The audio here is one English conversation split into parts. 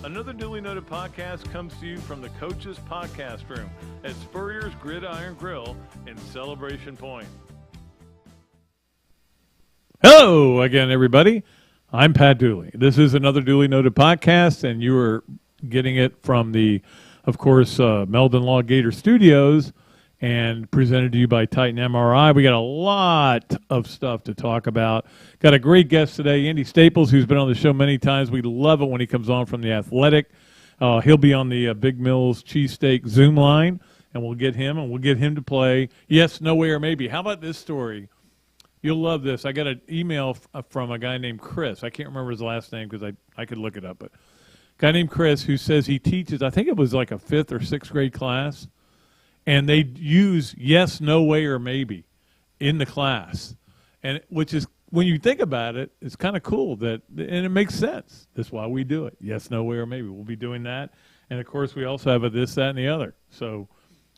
Another Dooley Noted Podcast comes to you from the Coach's Podcast Room at Spurrier's Gridiron Grill in Celebration Point. Hello again, everybody. I'm Pat Dooley. This is Another Dooley Noted Podcast, and you are getting it from the, of course, Meldon Law Gator Studios, and presented to you by Titan MRI. We got a lot of stuff to talk about. Got a great guest today, Andy Staples, who's been on the show many times. We love it when he comes on from The Athletic. He'll be on the Big Mills Cheesesteak Zoom line, and we'll get him to play Yes, No Way, or Maybe. How about this story? You'll love this. I got an email from a guy named Chris. I can't remember his last name because I could look it up. But a guy named Chris who says he teaches, I think it was like a 5th or 6th grade class, and they use yes, no way, or maybe in the class. And which is, when you think about it, it's kind of cool and it makes sense. That's why we do it. Yes, no way, or maybe. We'll be doing that. And, of course, we also have a this, that, and the other. So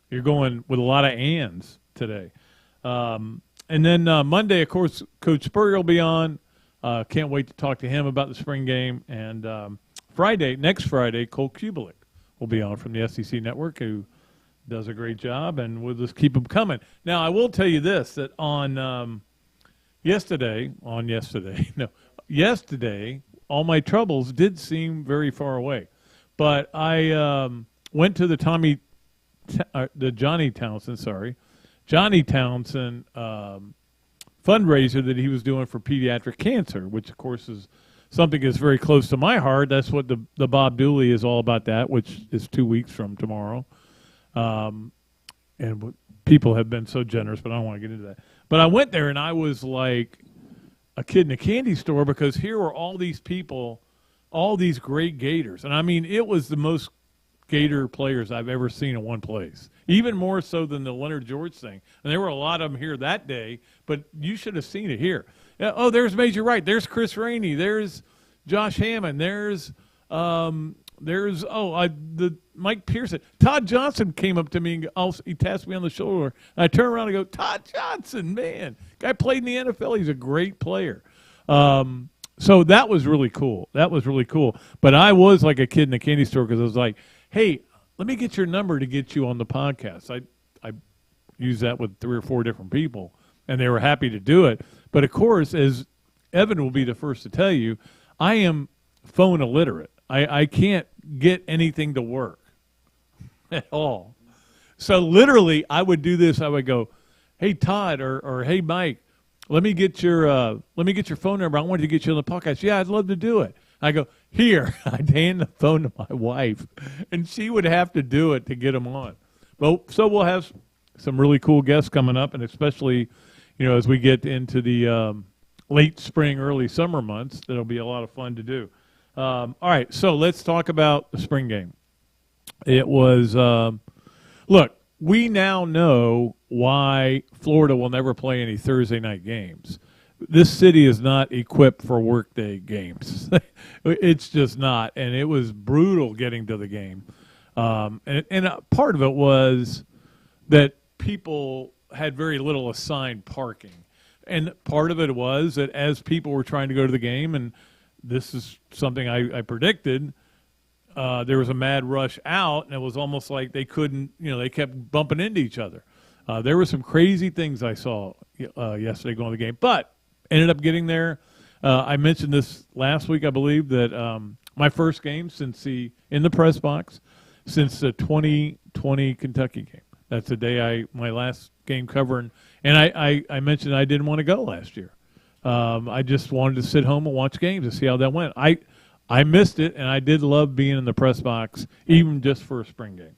you're going with a lot of ands today. And then Monday, of course, Coach Spurrier will be on. Can't wait to talk to him about the spring game. And next Friday, Cole Kubelik will be on from the SEC Network, who does a great job, and we'll just keep them coming. Now, I will tell you this, that yesterday, all my troubles did seem very far away. But I went to the Johnny Townsend fundraiser that he was doing for pediatric cancer, which, of course, is something that's very close to my heart. That's what the Bob Dooley is all about, that, which is 2 weeks from tomorrow. And people have been so generous, but I don't want to get into that. But I went there, and I was like a kid in a candy store, because here were all these people, all these great Gators. And, I mean, it was the most Gator players I've ever seen in one place, even more so than the Leonard George thing. And there were a lot of them here that day, but you should have seen it here. Oh, there's Major Wright. There's Chris Rainey. There's Josh Hammond. There's Mike Pearson. Todd Johnson came up to me and he tapped me on the shoulder. And I turn around and go, Todd Johnson, man. Guy played in the NFL. He's a great player. So that was really cool. But I was like a kid in a candy store, because I was like, hey, let me get your number to get you on the podcast. I used that with 3 or 4 different people, and they were happy to do it. But, of course, as Evan will be the first to tell you, I am phone illiterate. I can't get anything to work at all. So literally, I would do this. I would go, hey, Todd, or hey, Mike, let me get your phone number. I wanted to get you on the podcast. Yeah, I'd love to do it. I go, here. I'd hand the phone to my wife, and she would have to do it to get them on. Well, so we'll have some really cool guests coming up, and especially, as we get into the late spring, early summer months, that'll be a lot of fun to do. All right, so let's talk about the spring game. It was, look, we now know why Florida will never play any Thursday night games. This city is not equipped for workday games. It's just not, and it was brutal getting to the game. And part of it was that people had very little assigned parking. And part of it was that as people were trying to go to the game, and this is something I predicted, there was a mad rush out, and it was almost like they couldn't, they kept bumping into each other. There were some crazy things I saw yesterday going to the game, but ended up getting there. I mentioned this last week, I believe, that my first game in the press box since the 2020 Kentucky game. That's the day my last game covering, and I mentioned I didn't want to go last year. I just wanted to sit home and watch games and see how that went. I missed it, and I did love being in the press box, even just for a spring game.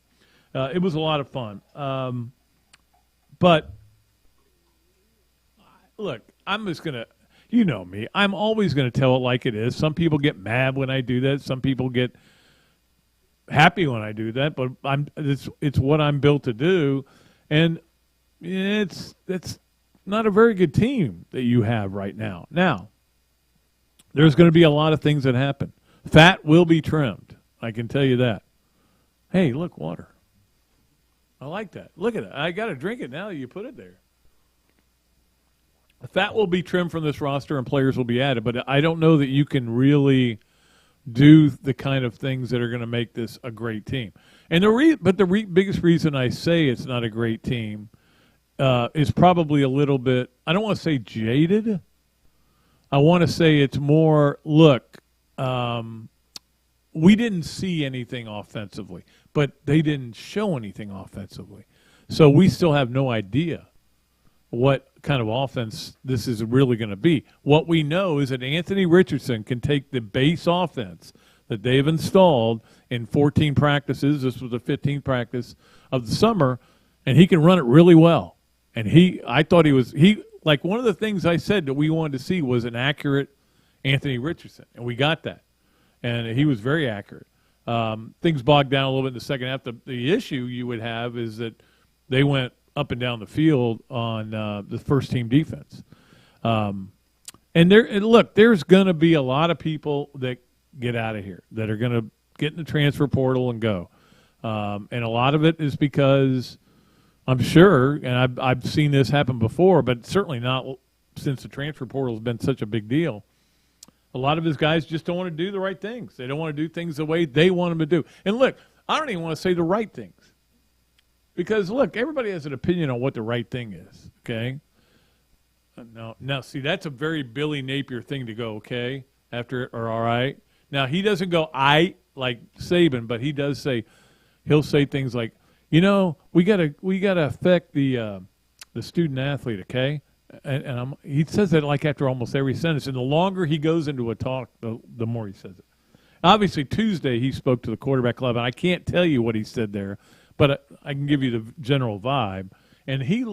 It was a lot of fun. But, look, I'm just going to – you know me. I'm always going to tell it like it is. Some people get mad when I do that. Some people get happy when I do that. But it's what I'm built to do. And it's not a very good team that you have right now. Now, there's going to be a lot of things that happen. Fat will be trimmed. I can tell you that. Hey, look, water. I like that. Look at it. I got to drink it now that you put it there. Fat will be trimmed from this roster and players will be added, but I don't know that you can really do the kind of things that are going to make this a great team. And the biggest reason I say it's not a great team is probably a little bit, I don't want to say jaded. I want to say it's more, look, we didn't see anything offensively, but they didn't show anything offensively. So we still have no idea what kind of offense this is really going to be. What we know is that Anthony Richardson can take the base offense that they've installed in 14 practices. This was the 15th practice of the summer, and he can run it really well. And I thought like one of the things I said that we wanted to see was an accurate Anthony Richardson, and we got that. And he was very accurate. Things bogged down a little bit in the second half. The issue you would have is that they went up and down the field on the first-team defense. And look, there's going to be a lot of people that get out of here that are going to get in the transfer portal and go. And a lot of it is because I'm sure, and I've seen this happen before, but certainly not since the transfer portal has been such a big deal. A lot of his guys just don't want to do the right things. They don't want to do things the way they want them to do. And look, I don't even want to say the right things. Because, look, everybody has an opinion on what the right thing is, okay? Now, see, that's a very Billy Napier thing to go, okay, after, or all right. Now, he doesn't go, like Saban, but he does say, he'll say things like, we gotta affect the student athlete, okay? And he says that like after almost every sentence. And the longer he goes into a talk, the more he says it. Obviously, Tuesday he spoke to the quarterback club, and I can't tell you what he said there, but I can give you the general vibe. And he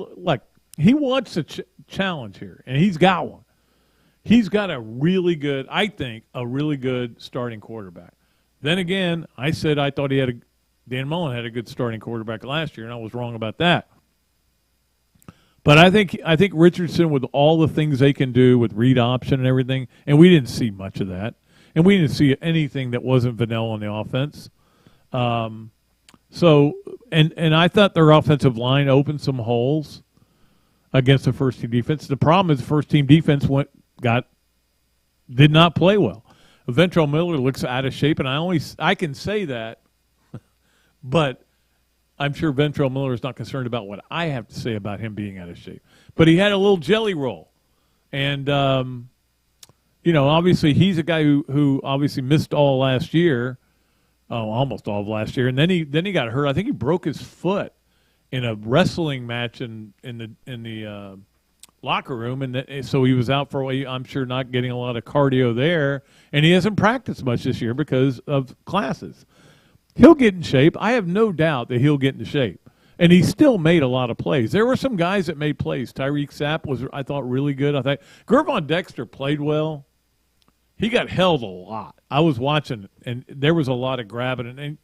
wants a challenge here, and he's got one. He's got a really good starting quarterback. Then again, I said I thought Dan Mullen had a good starting quarterback last year, and I was wrong about that. But I think Richardson, with all the things they can do with read option and everything, and we didn't see much of that, and we didn't see anything that wasn't vanilla on the offense. So I thought their offensive line opened some holes against the first-team defense. The problem is the first-team defense did not play well. Ventrell Miller looks out of shape, and I can say that, but I'm sure Ventrell Miller is not concerned about what I have to say about him being out of shape. But he had a little jelly roll. And, obviously he's a guy who obviously missed all last year, almost all of last year. And then he got hurt. I think he broke his foot in a wrestling match in the locker room. And so he was out for a while. I'm sure not getting a lot of cardio there. And he hasn't practiced much this year because of classes. He'll get in shape. I have no doubt that he'll get into shape. And he still made a lot of plays. There were some guys that made plays. Tyreek Sapp was, I thought, really good. I thought Gervon Dexter played well. He got held a lot. I was watching, and there was a lot of grabbing. And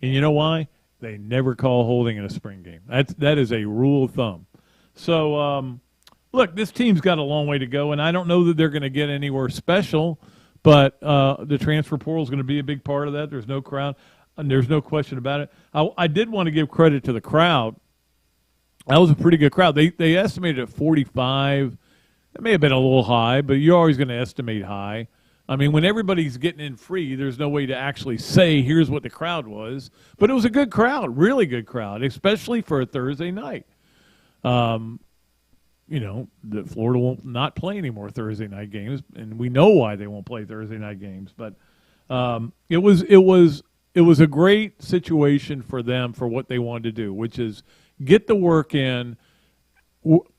you know why? They never call holding in a spring game. That is a rule of thumb. So, look, this team's got a long way to go, and I don't know that they're going to get anywhere special, but the transfer portal is going to be a big part of that. There's no crowd. And there's no question about it. I did want to give credit to the crowd. That was a pretty good crowd. They estimated at 45. It may have been a little high, but you're always going to estimate high. I mean, when everybody's getting in free, there's no way to actually say here's what the crowd was. But it was a good crowd, really good crowd, especially for a Thursday night. That Florida won't not play any more Thursday night games, and we know why they won't play Thursday night games. But it was a great situation for them for what they wanted to do, which is get the work in.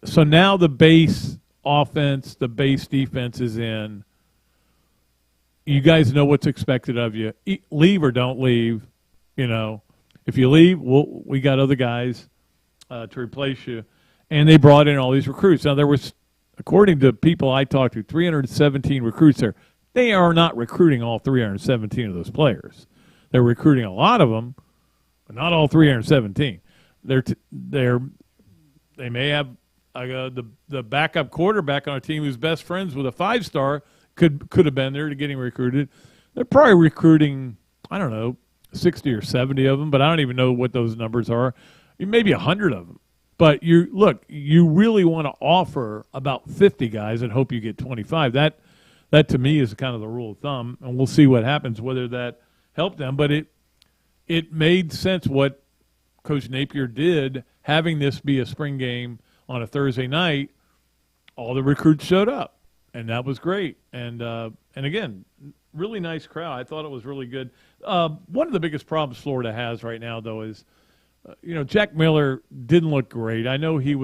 So now the base offense, the base defense is in. You guys know what's expected of you. Leave or don't leave. If you leave, we got other guys to replace you. And they brought in all these recruits. Now, there was, according to people I talked to, 317 recruits there. They are not recruiting all 317 of those players. They're recruiting a lot of them, but not all 317. They may have the backup quarterback on a team who's best friends with a 5-star could have been there to getting recruited. They're probably recruiting, 60 or 70 of them, but I don't even know what those numbers are. Maybe 100 of them. But you really want to offer about 50 guys and hope you get 25. That to me is kind of the rule of thumb, and we'll see what happens, whether that helped them. But it made sense what Coach Napier did, having this be a spring game on a Thursday night. All the recruits showed up, and that was great. And again, really nice crowd. I thought it was really good. One of the biggest problems Florida has right now, though, is Jack Miller didn't look great. I know he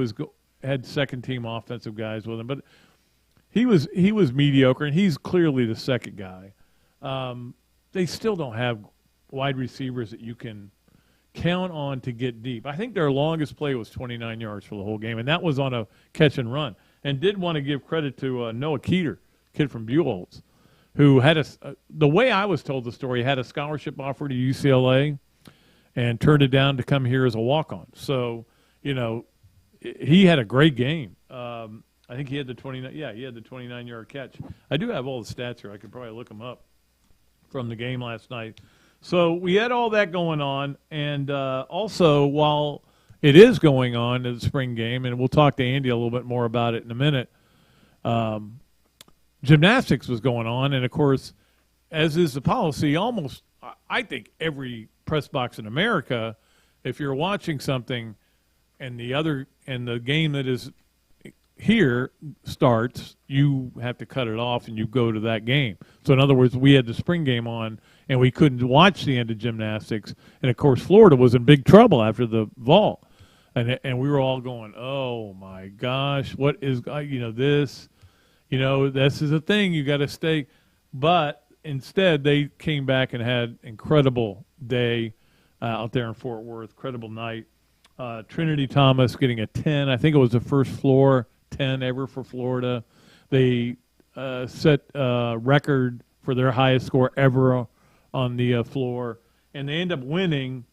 had second-team offensive guys with him, but he was mediocre, and he's clearly the second guy. They still don't have wide receivers that you can count on to get deep. I think their longest play was 29 yards for the whole game, and that was on a catch and run. And did want to give credit to Noah Keeter, kid from Buchholz, who had the way I was told the story, had a scholarship offer to UCLA and turned it down to come here as a walk-on. So, he had a great game. I think he had the 29-yard catch. I do have all the stats here. I could probably look them up from the game last night. So we had all that going on, and also while it is going on in the spring game, and we'll talk to Andy a little bit more about it in a minute, gymnastics was going on, and of course, as is the policy, almost I think every press box in America, if you're watching something and the game that is here starts, you have to cut it off and you go to that game. So in other words, we had the spring game on and we couldn't watch the end of gymnastics. And of course, Florida was in big trouble after the vault. And we were all going, oh my gosh, what is, this, this is a thing, you got to stay. But instead, they came back and had incredible day out there in Fort Worth, incredible night. Trinity Thomas getting a 10. I think it was the first floor 10 ever for Florida. They set a record for their highest score ever on the floor, and they end up winning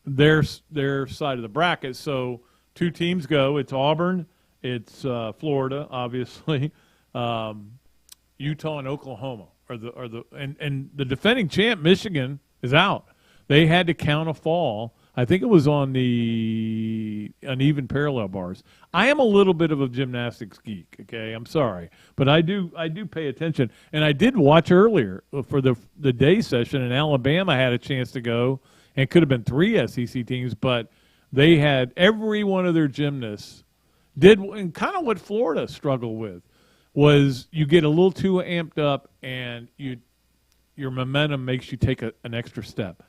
their side of the bracket. So two teams go. It's Auburn, it's Florida, obviously, Utah and Oklahoma and the defending champ Michigan is out. They had to count a fall. I think it was on the uneven parallel bars. I am a little bit of a gymnastics geek, okay? I'm sorry. But I do pay attention. And I did watch earlier for the day session, and Alabama had a chance to go, and it could have been 3 SEC teams, but they had every one of their gymnasts and kind of what Florida struggled with was you get a little too amped up and your momentum makes you take an extra step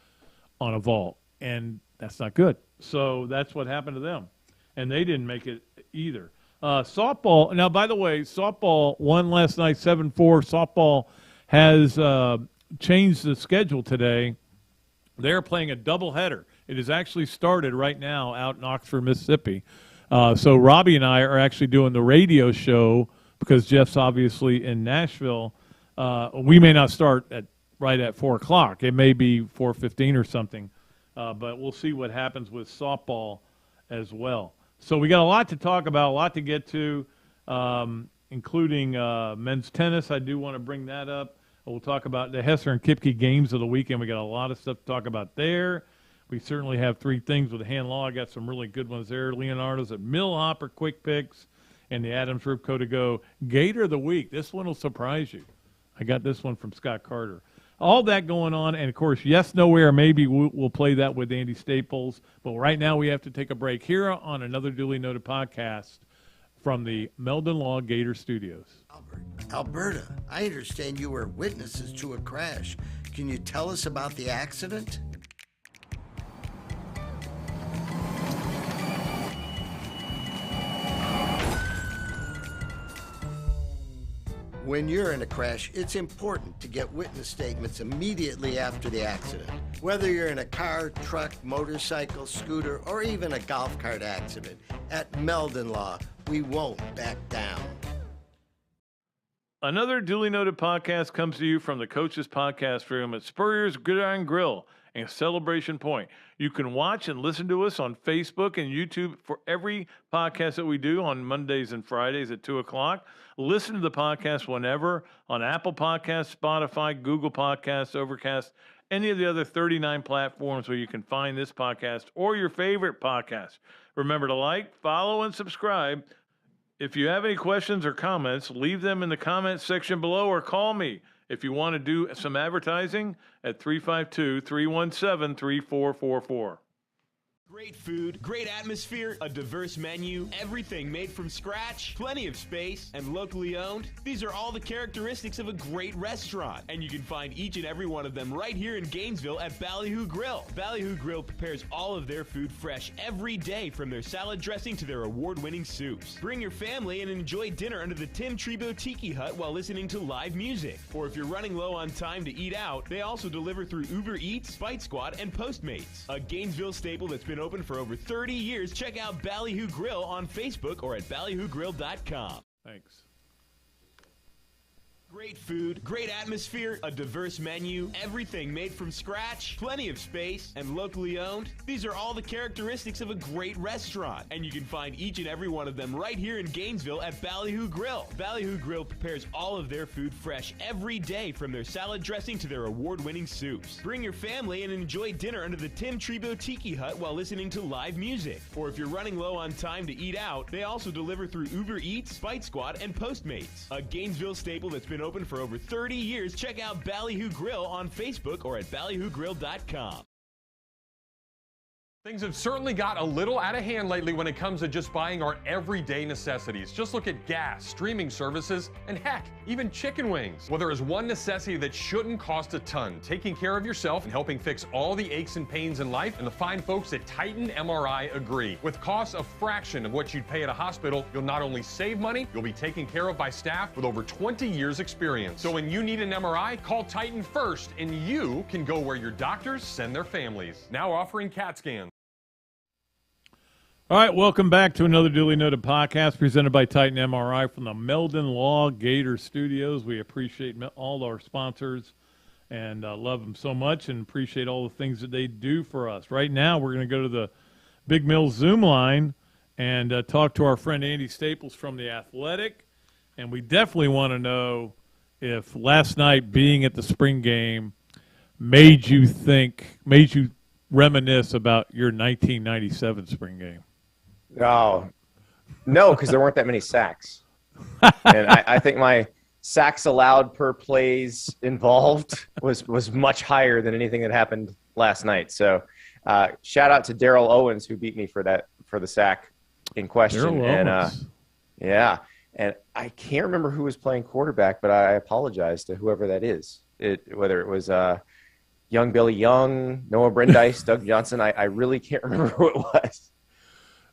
on a vault, and that's not good. So that's what happened to them, and they didn't make it either. Softball. Now, by the way, softball won last night 7-4. Softball has changed the schedule today. They're playing a doubleheader. It has actually started right now out in Oxford, Mississippi. So Robbie and I are actually doing the radio show because Jeff's obviously in Nashville. We may not start right at 4 o'clock. It may be 4:15 or something. But we'll see what happens with softball as well. So we got a lot to talk about, a lot to get to, including men's tennis. I do want to bring that up. We'll talk about the Hesser and Kipke games of the weekend. We got a lot of stuff to talk about there. We certainly have 3 things with the hand law. I got some really good ones there. Leonardo's at Millhopper, quick picks, and the Adams Ribco to go. Gator of the week. This one will surprise you. I got this one from Scott Carter. All that going on, and, of course, yes, nowhere, maybe we'll play that with Andy Staples. But right now we have to take a break here on Another Dooley Noted Podcast from the Meldon Law Gator Studios. Alberta, I understand you were witnesses to a crash. Can you tell us about the accident? When you're in a crash, it's important to get witness statements immediately after the accident. Whether you're in a car, truck, motorcycle, scooter, or even a golf cart accident, at Meldon Law, we won't back down. Another Duly Noted Podcast comes to you from the Coach's Podcast Room at Spurrier's Gridiron Grill and Celebration Point. You can watch and listen to us on Facebook and YouTube for every podcast that we do on Mondays and Fridays at 2 o'clock. Listen to the podcast whenever on Apple Podcasts, Spotify, Google Podcasts, Overcast, any of the other 39 platforms where you can find this podcast or your favorite podcast. Remember to like, follow, and subscribe. If you have any questions or comments, leave them in the comments section below or call me if you want to do some advertising at 352-317-3444. Great food, great atmosphere, a diverse menu, everything made from scratch, plenty of space, and locally owned. These are all the characteristics of a great restaurant, and you can find each and every one of them right here in Gainesville at Ballyhoo Grill. Ballyhoo Grill prepares all of their food fresh every day, from their salad dressing to their award-winning soups. Bring your family and enjoy dinner under the Tim Trebo Tiki Hut while listening to live music. Or if you're running low on time to eat out, they also deliver through Uber Eats, Bite Squad, and Postmates. A Gainesville staple that's been open for over 30 years. Check out Ballyhoo Grill on Facebook or at ballyhoogrill.com. Thanks. Great food, great atmosphere, a diverse menu, everything made from scratch, plenty of space, and locally owned. These are all the characteristics of a great restaurant, and you can find each and every one of them right here in Gainesville at Ballyhoo Grill. Ballyhoo Grill prepares all of their food fresh every day, from their salad dressing to their award-winning soups. Bring your family and enjoy dinner under the Tim Trebo Tiki Hut while listening to live music. Or if you're running low on time to eat out, they also deliver through Uber Eats, Bite Squad, and Postmates. A Gainesville staple that's been open for over 30 years. Check out Ballyhoo Grill on Facebook or at ballyhoogrill.com. Things have certainly got a little out of hand lately when it comes to just buying our everyday necessities. Just look at gas, streaming services, and heck, even chicken wings. Well, there is one necessity that shouldn't cost a ton: taking care of yourself and helping fix all the aches and pains in life, and the fine folks at Titan MRI agree. With costs a fraction of what you'd pay at a hospital, you'll not only save money, you'll be taken care of by staff with over 20 years experience. So when you need an MRI, call Titan first, and you can go where your doctors send their families. Now offering CAT scans. All right, welcome back to another Dooley Noted Podcast presented by Titan MRI from the Meldon Law Gator Studios. We appreciate all our sponsors and love them so much, and appreciate all the things that they do for us. Right now, we're going to go to the Big Mill Zoom line and talk to our friend Andy Staples from The Athletic. And we definitely want to know if last night being at the spring game made you reminisce about your 1997 spring game. Oh, no, because there weren't that many sacks. And I think my sacks allowed per plays involved was much higher than anything that happened last night. So shout out to Daryl Owens, who beat me for the sack in question. Owens. Yeah. And I can't remember who was playing quarterback, but I apologize to whoever that is. Whether it was young Billy Young, Noah Brandeis, Doug Johnson, I really can't remember who it was.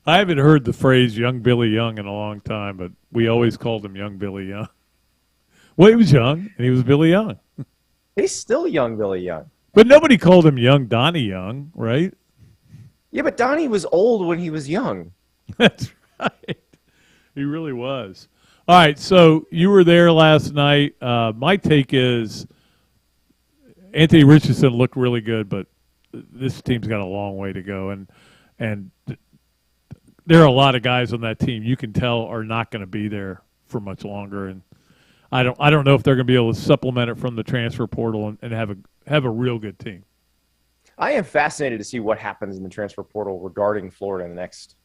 I haven't heard the phrase young Billy Young in a long time, but we always called him young Billy Young. Well, he was young, and he was Billy Young. He's still young Billy Young. But nobody called him young Donnie Young, right? Yeah, but Donnie was old when he was young. That's right. He really was. All right, so you were there last night. My take is Anthony Richardson looked really good, but this team's got a long way to go, and there are a lot of guys on that team you can tell are not going to be there for much longer, and I don't know if they're going to be able to supplement it from the transfer portal and have a real good team. I am fascinated to see what happens in the transfer portal regarding Florida in the next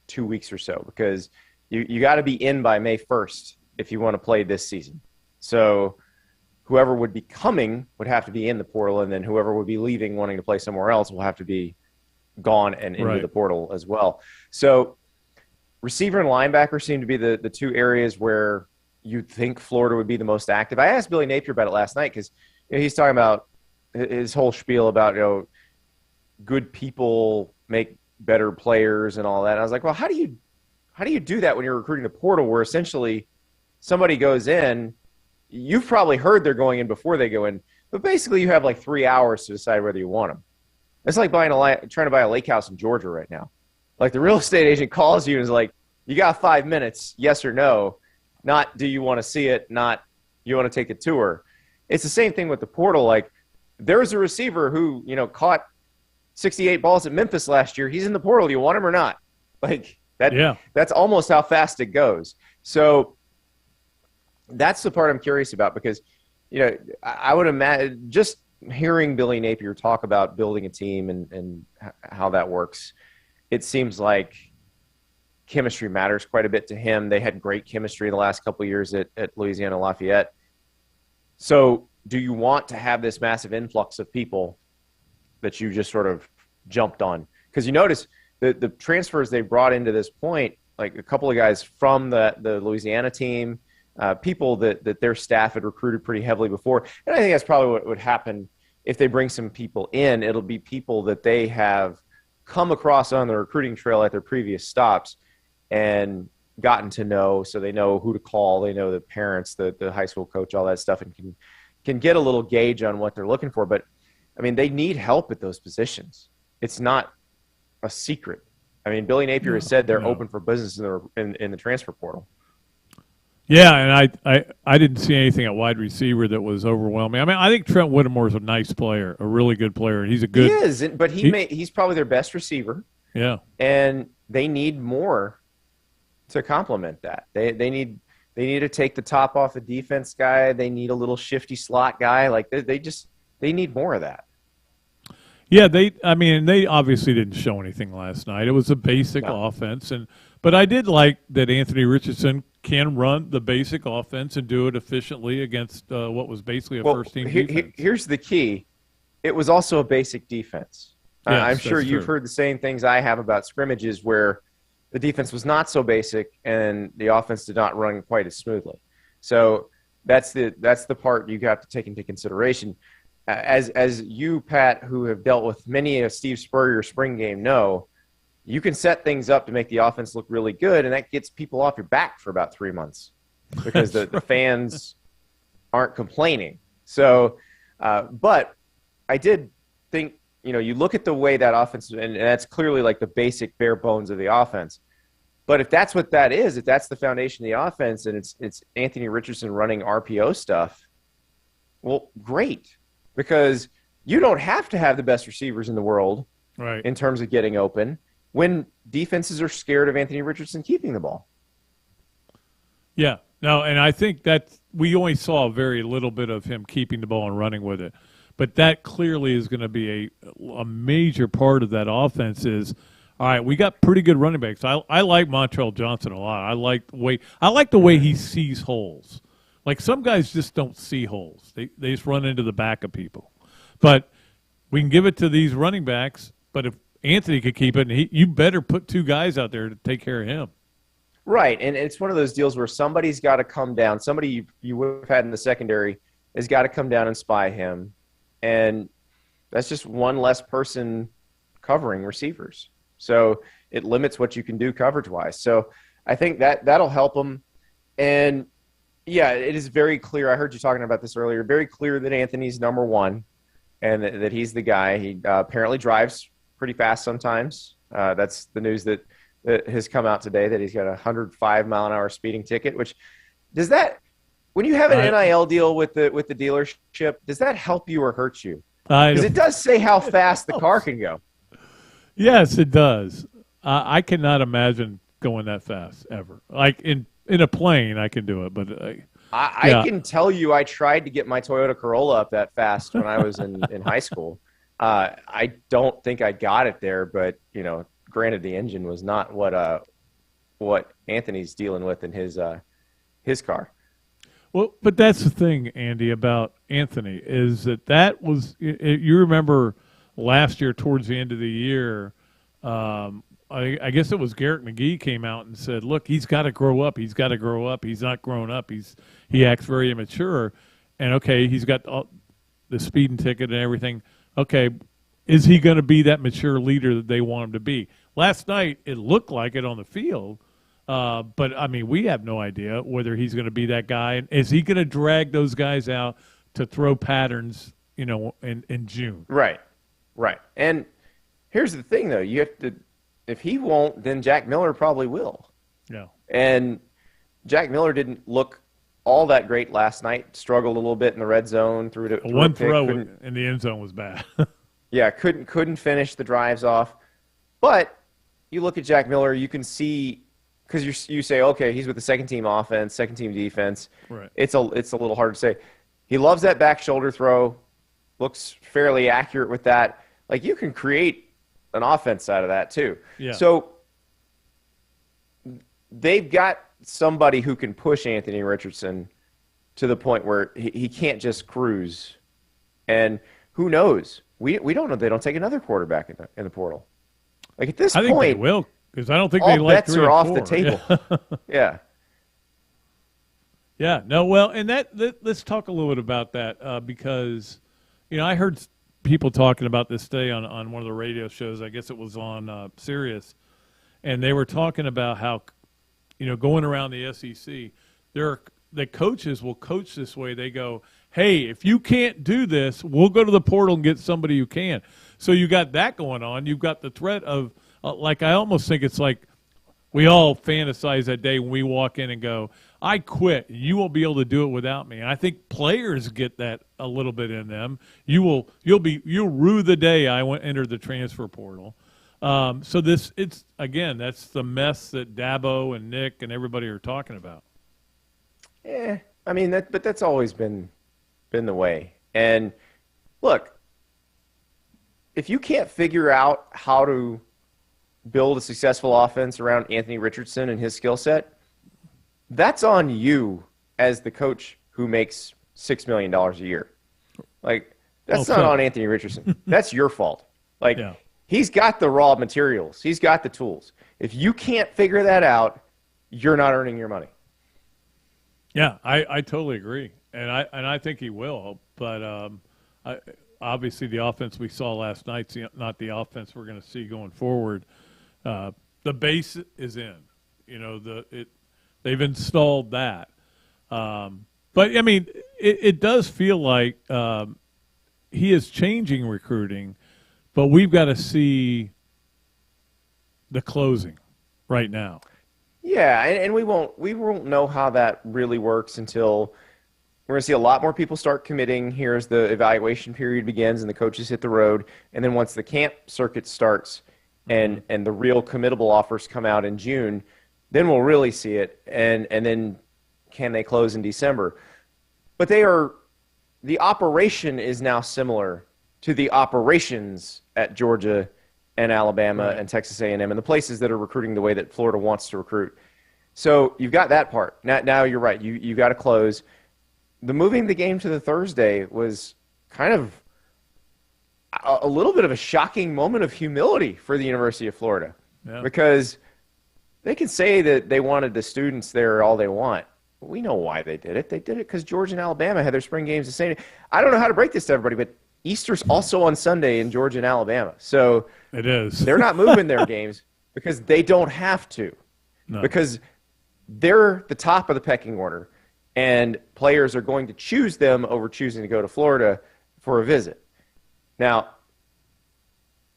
2 weeks or so, because you got to be in by May 1st if you want to play this season. So whoever would be coming would have to be in the portal, and then whoever would be leaving wanting to play somewhere else will have to be gone and into the portal as well. So receiver and linebacker seem to be the two areas where you'd think Florida would be the most active. I asked Billy Napier about it last night because he's talking about his whole spiel about, good people make better players and all that. And I was like, well, how do you do that when you're recruiting the portal, where essentially somebody goes in, you've probably heard they're going in before they go in, but basically you have like 3 hours to decide whether you want them. It's like trying to buy a lake house in Georgia right now. Like, the real estate agent calls you and is like, you got 5 minutes, yes or no, not do you want to see it, not you want to take a tour. It's the same thing with the portal. Like, there's a receiver who, caught 68 balls at Memphis last year. He's in the portal. You want him or not? Like, that. Yeah. That's almost how fast it goes. So that's the part I'm curious about, because, I would imagine just hearing Billy Napier talk about building a team and how that works, it seems like chemistry matters quite a bit to him. They had great chemistry in the last couple of years at Louisiana Lafayette. So do you want to have this massive influx of people that you just sort of jumped on? Because you notice the transfers they brought into this point, like a couple of guys from the Louisiana team, people that their staff had recruited pretty heavily before. And I think that's probably what would happen if they bring some people in. It'll be people that they have come across on the recruiting trail at their previous stops and gotten to know, so they know who to call, they know the parents, the high school coach, all that stuff, and can get a little gauge on what they're looking for. But, I mean, they need help at those positions. It's not a secret. I mean, Billy Napier has said they're open for business in the transfer portal. Yeah, and I didn't see anything at wide receiver that was overwhelming. I mean, I think Trent Whittemore's a nice player, a really good player. He's a good. He is, but he's probably their best receiver. Yeah, and they need more to complement that. They need to take the top off the defense guy. They need a little shifty slot guy. Like they need more of that. Yeah, they obviously didn't show anything last night. It was a basic offense, but I did like that Anthony Richardson can run the basic offense and do it efficiently against what was basically a first-team defense. Here's the key. It was also a basic defense. Yes, I'm sure you've true. heard the same things I have about scrimmages where the defense was not so basic and the offense did not run quite as smoothly. So that's the part you have to take into consideration. As you, Pat, who have dealt with many a Steve Spurrier spring game, know, you can set things up to make the offense look really good, and that gets people off your back for about 3 months because the fans aren't complaining. So, but I did think, you look at the way that offense, and that's clearly like the basic bare bones of the offense. But if that's what that is, if that's the foundation of the offense, and it's Anthony Richardson running RPO stuff, well, great, because you don't have to have the best receivers in the world right in terms of getting open when defenses are scared of Anthony Richardson keeping the ball. Yeah, no, and I think that we only saw very little bit of him keeping the ball and running with it. But that clearly is going to be a major part of that offense is, all right, we got pretty good running backs. I like Montreal Johnson a lot. I like the way he sees holes. Like some guys just don't see holes. They just run into the back of people. But we can give it to these running backs, but if Anthony could keep it, and you better put two guys out there to take care of him. Right, and it's one of those deals where somebody's got to come down. Somebody you would have had in the secondary has got to come down and spy him. And that's just one less person covering receivers. So it limits what you can do coverage-wise. So I think that'll help them. And, yeah, it is very clear. I heard you talking about this earlier. Very clear that Anthony's number one and that he's the guy. He apparently drives pretty fast sometimes. That's the news that has come out today, that he's got a 105-mile-an-hour speeding ticket, which does that – when you have an NIL deal with the dealership, does that help you or hurt you? Because it does say how fast the car can go. Yes, it does. I cannot imagine going that fast ever. Like in a plane, I can do it, but I can tell you, I tried to get my Toyota Corolla up that fast when I was in high school. I don't think I got it there, but granted, the engine was not what Anthony's dealing with in his car. Well, but that's the thing, Andy, about Anthony is that was you remember last year towards the end of the year, I guess it was Garrett McGee came out and said, look, he's got to grow up. He's got to grow up. He's not grown up. He acts very immature. And, okay, he's got the speeding ticket and everything. Okay, is he going to be that mature leader that they want him to be? Last night it looked like it on the field. But, I mean, we have no idea whether he's going to be that guy. And is he going to drag those guys out to throw patterns, in June? Right. And here's the thing, though. You have to – if he won't, then Jack Miller probably will. Yeah. And Jack Miller didn't look all that great last night. Struggled a little bit in the red zone. One throw in the end zone was bad. Yeah, couldn't finish the drives off. But you look at Jack Miller, you can see – because you say, okay, he's with the second-team offense, second-team defense. Right. It's a little hard to say. He loves that back shoulder throw, looks fairly accurate with that. Like, you can create an offense out of that too. Yeah. So they've got somebody who can push Anthony Richardson to the point where he can't just cruise. And who knows? We don't know. They don't take another quarterback in the portal. Like at this I think point, they will, because I don't think all they like bets 3 are and off 4. the table. Yeah. Yeah. No. Well, and let's talk a little bit about that because, I heard people talking about this today on one of the radio shows. I guess it was on Sirius, and they were talking about how, going around the SEC, the coaches will coach this way. They go, hey, if you can't do this, we'll go to the portal and get somebody who can. So you got that going on. You've got the threat of, I almost think it's like we all fantasize that day when we walk in and go, I quit. You won't be able to do it without me. And I think players get that a little bit in them. You'll rue the day I entered the transfer portal. So that's the mess that Dabo and Nick and everybody are talking about. Yeah, I mean but that's always been the way. And look, if you can't figure out how to build a successful offense around Anthony Richardson and his skill set, that's on you as the coach who makes $6 million a year. Like, that's not on Anthony Richardson. That's your fault. Like, he's got the raw materials. He's got the tools. If you can't figure that out, you're not earning your money. Yeah, I totally agree, and I think he will. But obviously, the offense we saw last night's not the offense we're going to see going forward. The base is in. They've installed that. But I mean, it does feel like he is changing recruiting, but we've got to see the closing right now. Yeah, and we won't know how that really works until we're going to see a lot more people start committing here as the evaluation period begins and the coaches hit the road. And then once the camp circuit starts and the real committable offers come out in June, then we'll really see it. And then can they close in December? But the operation is now similar to the operations at Georgia and Alabama and Texas A&M and the places that are recruiting the way that Florida wants to recruit. So you've got that part. Now you're right. You got to close. The moving the game to the Thursday was kind of a little bit of a shocking moment of humility for the University of Florida because they can say that they wanted the students there all they want. But we know why they did it. They did it because Georgia and Alabama had their spring games the same day. I don't know how to break this to everybody, but Easter's also on Sunday in Georgia and Alabama. So it is. They're not moving their games because they don't have to. No. Because they're the top of the pecking order, and players are going to choose them over choosing to go to Florida for a visit. Now,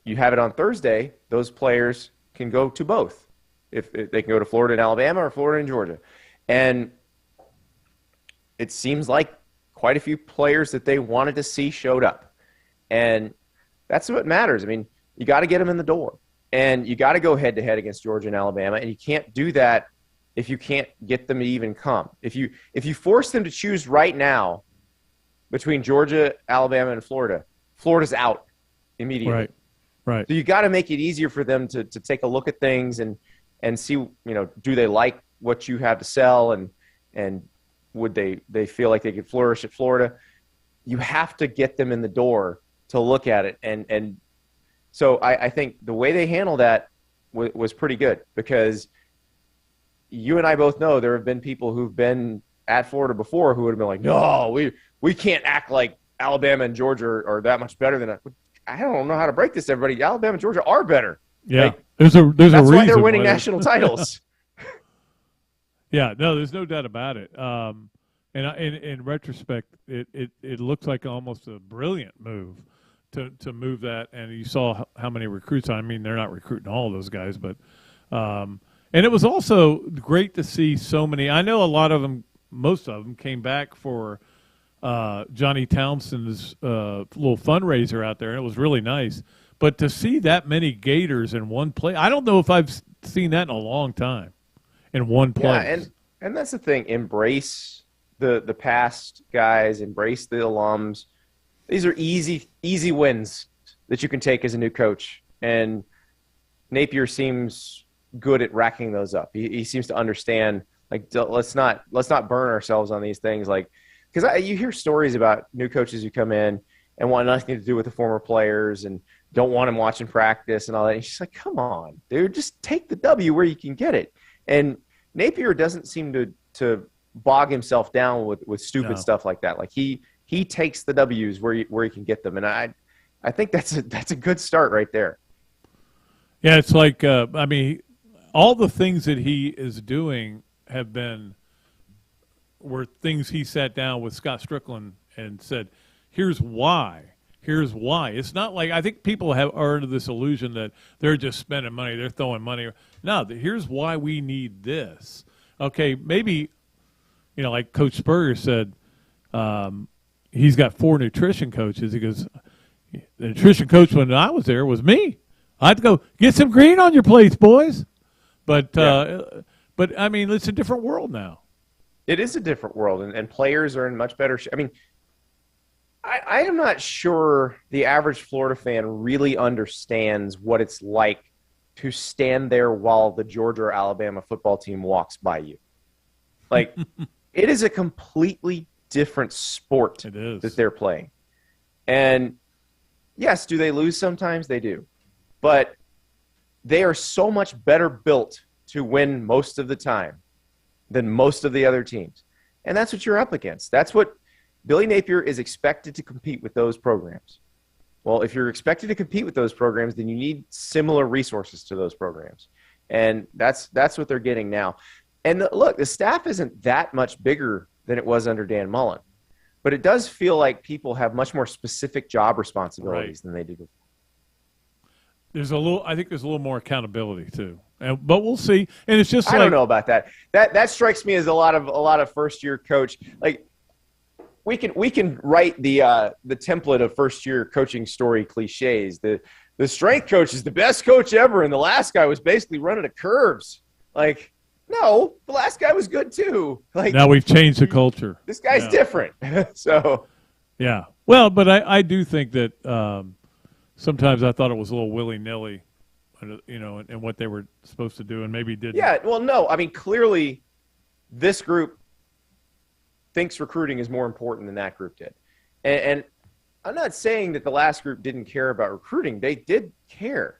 you have it on Thursday. Those players can go to both. If they can go to Florida and Alabama or Florida and Georgia. And it seems like quite a few players that they wanted to see showed up. And that's what matters. I mean, you got to get them in the door. And you got to go head-to-head against Georgia and Alabama. And you can't do that if you can't get them to even come. If you force them to choose right now between Georgia, Alabama, and Florida, Florida's out immediately. Right. So you got to make it easier for them to take a look at things and see, do they like what you have to sell and would they feel like they could flourish at Florida? You have to get them in the door to look at it. And so I think the way they handled that was pretty good because you and I both know there have been people who've been at Florida before who would have been like, no, we can't act like Alabama and Georgia are that much better than that. I don't know how to break this to everybody. Alabama and Georgia are better. Yeah, like, there's a reason. That's why they're winning national titles. Yeah, no, there's no doubt about it. And in retrospect, it looks like almost a brilliant move to move that. And you saw how many recruits. I mean, they're not recruiting all of those guys, but and it was also great to see so many. I know a lot of them, most of them, came back for Johnny Townsend's little fundraiser out there, and it was really nice. But to see that many Gators in one place, I don't know if I've seen that in a long time. In one place. Yeah, and that's the thing. Embrace the past guys. Embrace the alums. These are easy wins that you can take as a new coach. And Napier seems good at racking those up. He seems to understand, like, let's not burn ourselves on these things. Like, because you hear stories about new coaches who come in and want nothing to do with the former players and don't want them watching practice and all that. And she's like, come on, dude, just take the W where you can get it. And Napier doesn't seem to bog himself down with stupid stuff like that. Like he takes the W's where he can get them. And I think that's a good start right there. Yeah, it's like, I mean, all the things that he is doing were things he sat down with Scott Strickland and said, here's why. Here's why. It's not like, I think people are under this illusion that they're just spending money, they're throwing money. No, here's why we need this. Okay, maybe, like Coach Spurrier said, he's got 4 nutrition coaches. He goes, the nutrition coach when I was there was me. I had to go, get some green on your plates, boys. But I mean, it's a different world now. It is a different world, and players are in much better shape. I mean, I am not sure the average Florida fan really understands what it's like to stand there while the Georgia or Alabama football team walks by you. Like, it is a completely different sport that they're playing. And, yes, do they lose sometimes? They do. But they are so much better built to win most of the time than most of the other teams. And that's what you're up against. That's what Billy Napier is expected to compete with those programs. Well, if you're expected to compete with those programs, then you need similar resources to those programs. And that's what they're getting now. And look, the staff isn't that much bigger than it was under Dan Mullen. But it does feel like people have much more specific job responsibilities than they did before. I think there's a little more accountability too. But we'll see. And it's just I don't know about that. That strikes me as a lot of first year coach. Like, we can write the template of first year coaching story cliches. The strength coach is the best coach ever, and the last guy was basically running at curves. Like, no, the last guy was good too. Like, now we've changed the culture. This guy's different. So yeah. Well, but I do think that sometimes I thought it was a little willy-nilly, and what they were supposed to do, and maybe didn't. Yeah. Well, no. I mean, clearly, this group thinks recruiting is more important than that group did. And I'm not saying that the last group didn't care about recruiting. They did care.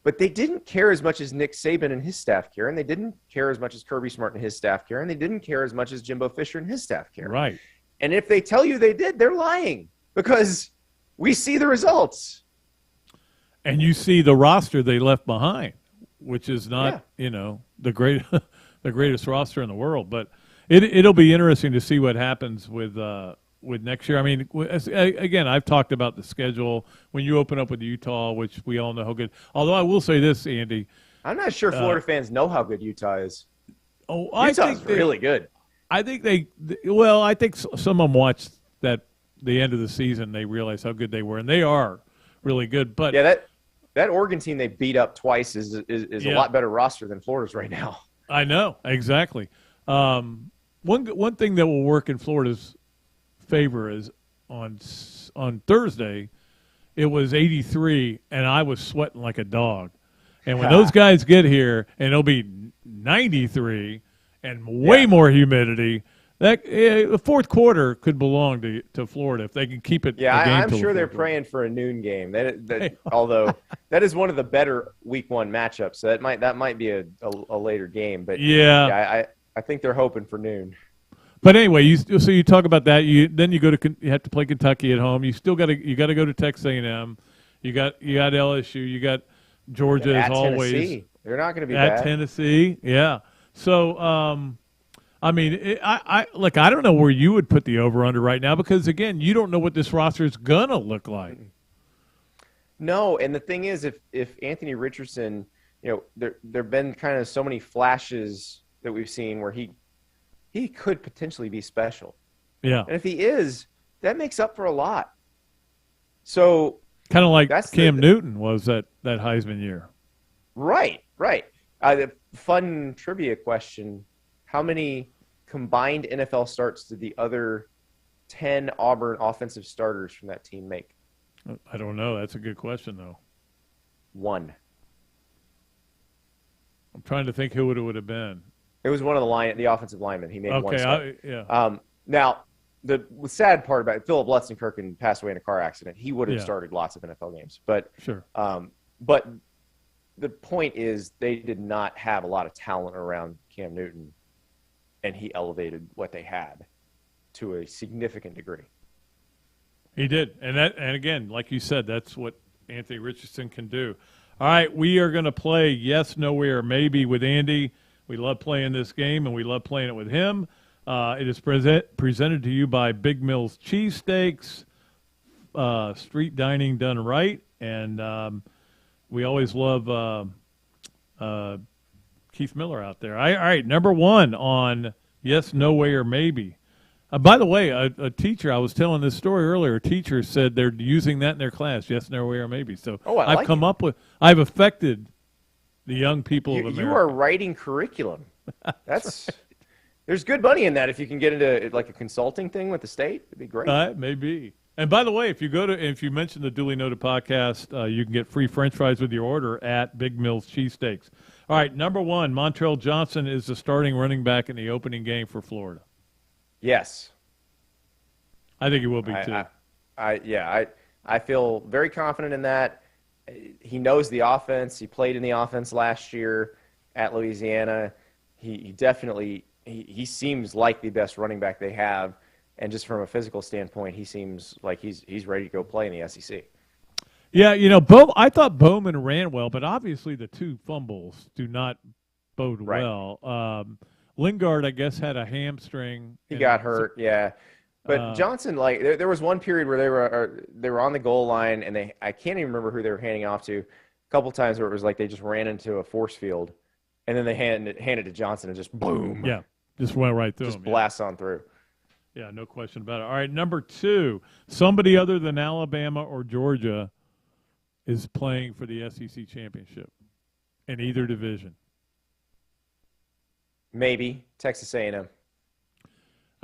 But they didn't care as much as Nick Saban and his staff care, and they didn't care as much as Kirby Smart and his staff care, and they didn't care as much as Jimbo Fisher and his staff care. Right. And if they tell you they did, they're lying because we see the results. And you see the roster they left behind, which is not, the greatest roster in the world. But it'll be interesting to see what happens with next year. I mean, again, I've talked about the schedule when you open up with Utah, which we all know how good. Although I will say this, Andy, I'm not sure Florida fans know how good Utah is. Oh, I think really good. I think I think some of them watched the end of the season. They realized how good they were, and they are really good. But yeah, that Oregon team they beat up twice is a lot better roster than Florida's right now. I know, exactly. One thing that will work in Florida's favor is on Thursday, it was 83, and I was sweating like a dog. And when those guys get here, and it'll be 93 and way more humidity, the fourth quarter could belong to Florida if they can keep it. Yeah, I'm sure they're praying for a noon game. Although that is one of the better Week 1 matchups, so that might be a later game. But I think they're hoping for noon. But anyway, you talk about that. You have to play Kentucky at home. You still got to go to Texas A&M. You got LSU. You got Georgia as always. Tennessee. They're not going to be at bad. Tennessee. Yeah. So I mean, I don't know where you would put the over/under right now because again, you don't know what this roster is gonna look like. No, and the thing is, if Anthony Richardson, there've been kind of so many flashes that we've seen where he could potentially be special. Yeah. And if he is, that makes up for a lot. So kind of like Cam Newton was that Heisman year. Right. The fun trivia question, how many combined NFL starts did the other 10 Auburn offensive starters from that team make? I don't know. That's a good question, though. 1. I'm trying to think who it would have been. It was one of the offensive linemen. He made one start. Yeah. Now, the sad part about it, Philip Lutzenkirchen passed away in a car accident. He would have started lots of NFL games. But sure. But the point is they did not have a lot of talent around Cam Newton, and he elevated what they had to a significant degree. He did. And again, like you said, that's what Anthony Richardson can do. All right, we are going to play Yes, Nowhere, Maybe with Andy. We love playing this game, and we love playing it with him. It is presented to you by Big Mills Cheesesteaks, street dining done right, and we always love Keith Miller out there. All right, number one on Yes, No Way, or Maybe. By the way, a teacher, I was telling this story earlier, a teacher said they're using that in their class, Yes, No Way, or Maybe. So I've affected the young people of America. You are writing curriculum. There's good money in that if you can get into like a consulting thing with the state. It'd be great. Maybe. And by the way, if you mention the Dooley Noted Podcast, you can get free French fries with your order at Big Mills Cheesesteaks. All right, number one, Montreal Johnson is the starting running back in the opening game for Florida. Yes. I think he will be too. I feel very confident in that. He knows the offense. He played in the offense last year at Louisiana. He definitely he seems like the best running back they have, and just from a physical standpoint, he seems like he's ready to go play in the SEC. Yeah, I thought Bowman ran well, but obviously the two fumbles do not bode well. Lingard, I guess, had a hamstring. He got hurt, yeah. But Johnson, like, there was one period where they were on the goal line, and I can't even remember who they were handing off to. A couple times where it was like they just ran into a force field, and then they handed to Johnson and just boom. Yeah, just went right through him. Just blast on through. Yeah, no question about it. All right, number two, somebody other than Alabama or Georgia is playing for the SEC championship in either division. Maybe Texas A&M.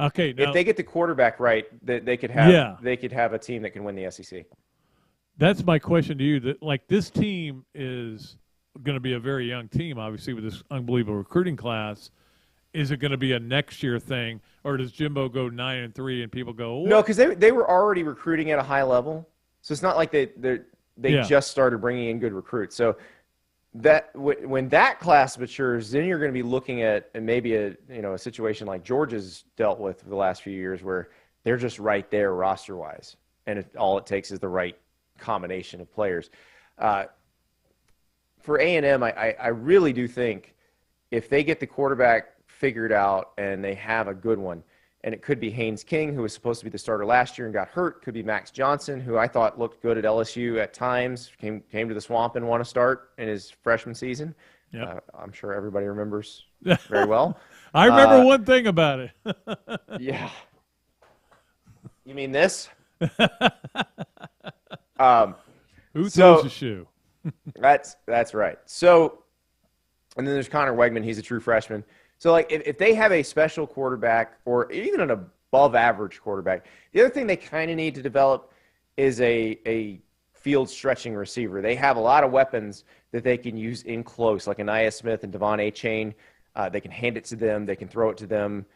Okay, now, if they get the quarterback right, they could have a team that can win the SEC. That's my question to you. This team is going to be a very young team, obviously, with this unbelievable recruiting class. Is it going to be a next year thing, or does Jimbo go 9-3 and people go? What? No, because they were already recruiting at a high level, so it's not like they just started bringing in good recruits. So that when that class matures, then you're going to be looking at maybe a situation like Georgia's dealt with for the last few years, where they're just right there roster wise, and all it takes is the right combination of players. For A&M, I really do think if they get the quarterback figured out and they have a good one, and it could be Haynes King, who was supposed to be the starter last year and got hurt. Could be Max Johnson, who I thought looked good at LSU at times, came to the Swamp and won a start in his freshman season. Yep. I'm sure everybody remembers very well. I remember one thing about it. Yeah. You mean this? Who throws a shoe? That's right. So, and then there's Connor Wegman. He's a true freshman. So, like, if they have a special quarterback or even an above-average quarterback, the other thing they kind of need to develop is a field-stretching receiver. They have a lot of weapons that they can use in close, like Anaya Smith and Devon Achane. They can hand it to them. They can throw it to them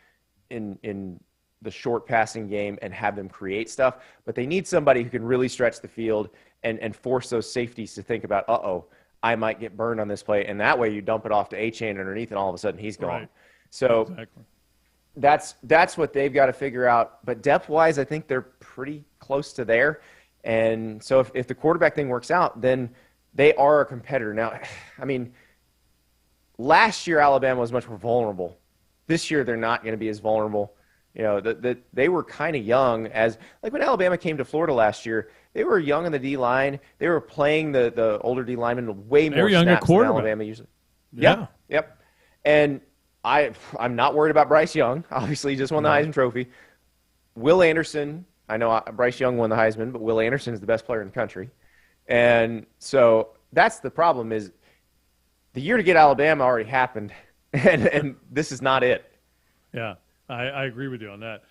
in the short passing game and have them create stuff. But they need somebody who can really stretch the field and force those safeties to think about, I might get burned on this play, and that way you dump it off to A-Chain underneath, and all of a sudden he's gone. Right. So exactly. That's what they've got to figure out. But depth-wise, I think they're pretty close to there. And so if the quarterback thing works out, then they are a competitor. Now, I mean, last year Alabama was much more vulnerable. This year they're not going to be as vulnerable. They were kind of young like when Alabama came to Florida last year, they were young in the D-line. They were playing the older D-linemen way more snaps than Alabama usually. Yeah. Yep. And I'm not worried about Bryce Young. Obviously, he just won the Heisman Trophy. Will Anderson, I know Bryce Young won the Heisman, but Will Anderson is the best player in the country. And so that's the problem is the year to get Alabama already happened, and this is not it. Yeah. I agree with you on that.